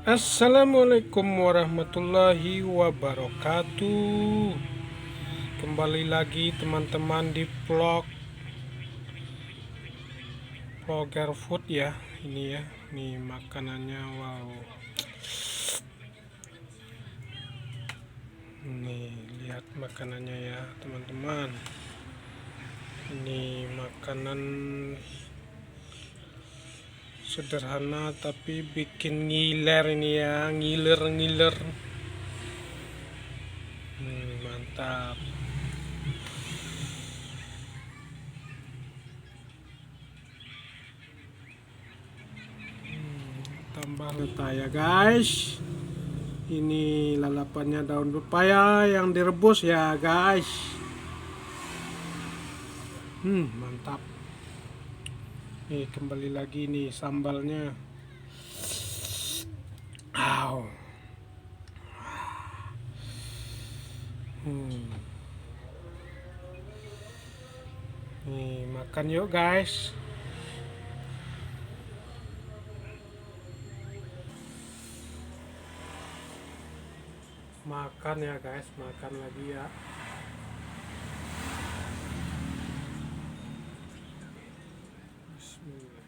Assalamualaikum warahmatullahi wabarakatuh. Kembali lagi teman-teman di vlogger food ya. Ini ya, nih makanannya, wow. Nih lihat makanannya ya teman-teman. Ini makanan sederhana tapi bikin ngiler ini ya, ngiler. Mantap. Tambah letak ya guys. Ini lalapannya daun pepaya yang direbus ya guys. Mantap. Nih kembali lagi nih sambalnya. Wow. Nih makan yuk guys. Makan ya guys, makan lagi ya. Bismillah.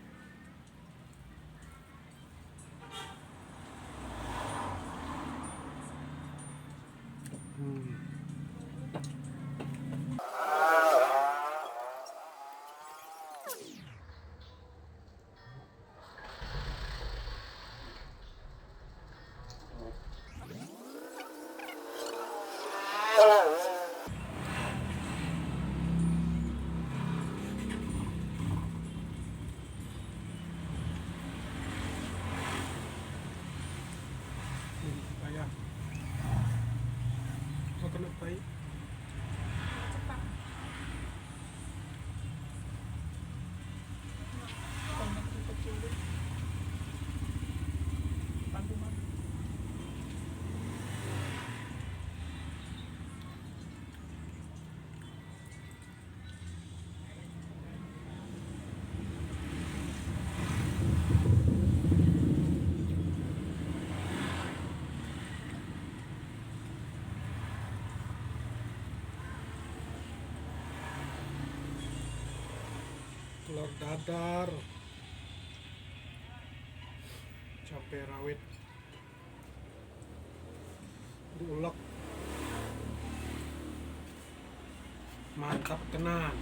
Pepaya. Makan pepaya. Telur dadar, cabai rawit diulek, mantap tenan.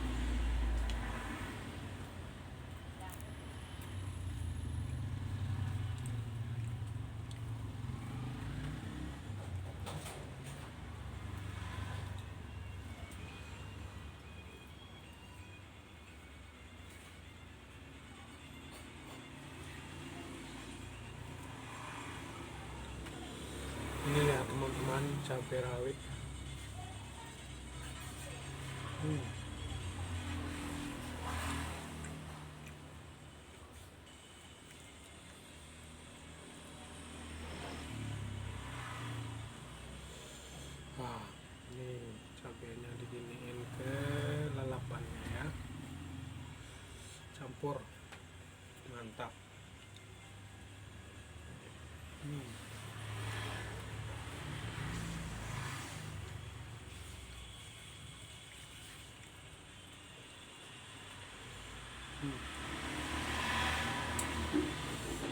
Ini ya teman-teman, cabai rawit. Wah, ini cabainya diginiin ke lalapannya ya. Campur, mantap.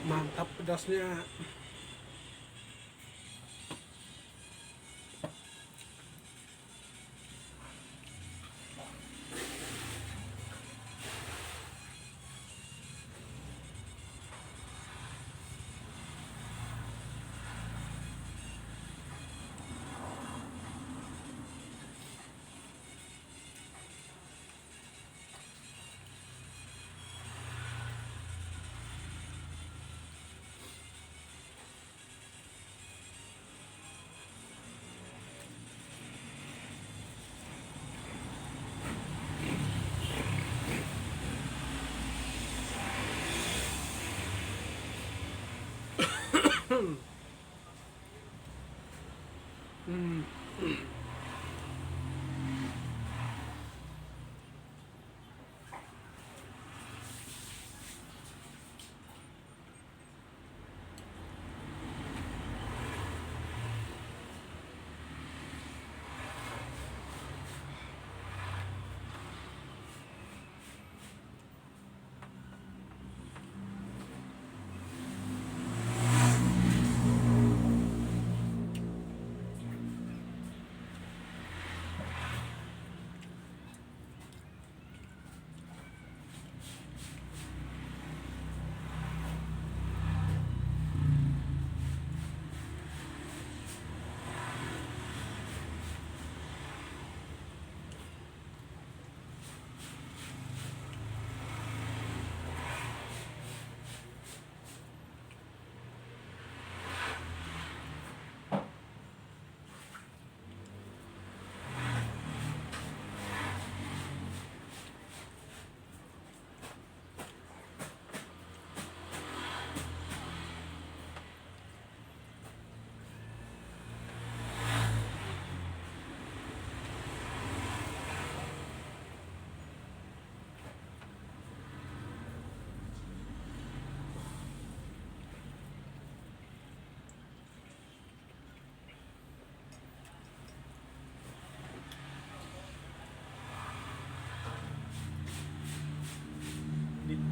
Mantap pedasnya.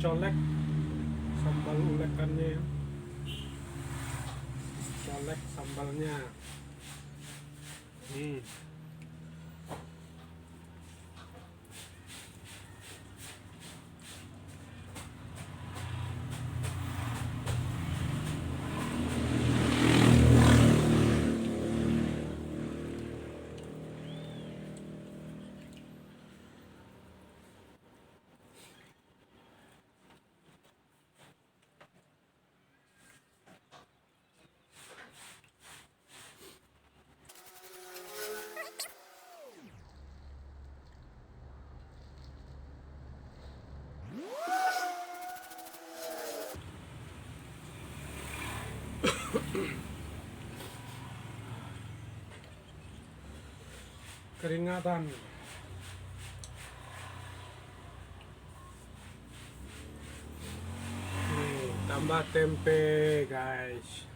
colek sambal ulekannya ya. Colek sambalnya nih. Keringatan. Nih, tambah tempe guys.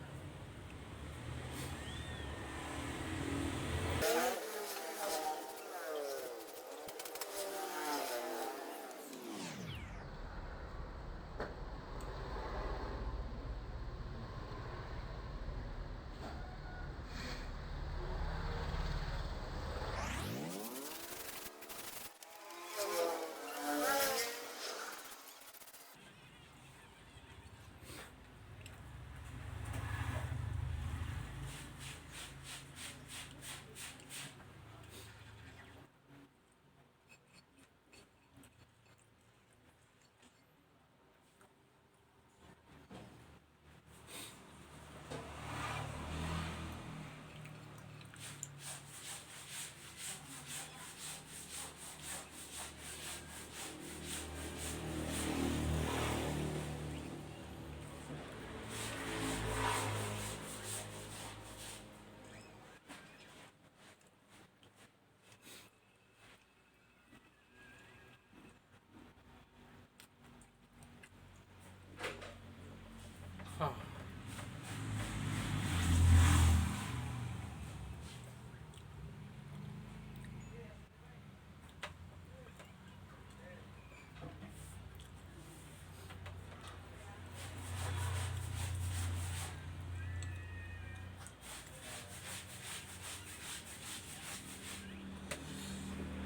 Ah.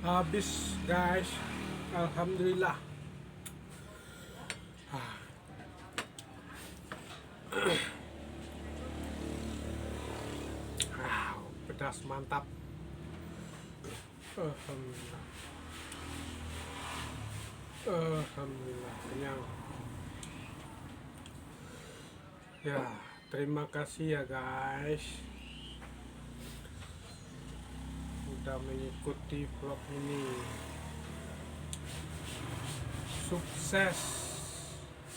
Habis guys, alhamdulillah. Pedas mantap. Alhamdulillah. Alhamdulillah kenyang. Ya, terima kasih ya guys udah mengikuti vlog ini. Sukses,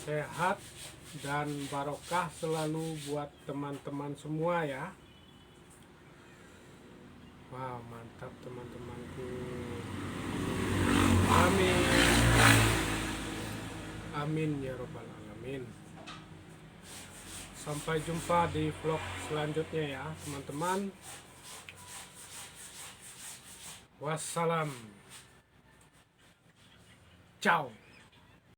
sehat, dan barokah selalu buat teman-teman semua ya. Wow, mantap teman-temanku. Amin. Amin ya robbal alamin. Sampai jumpa di vlog selanjutnya ya teman-teman. Wassalam. Ciao.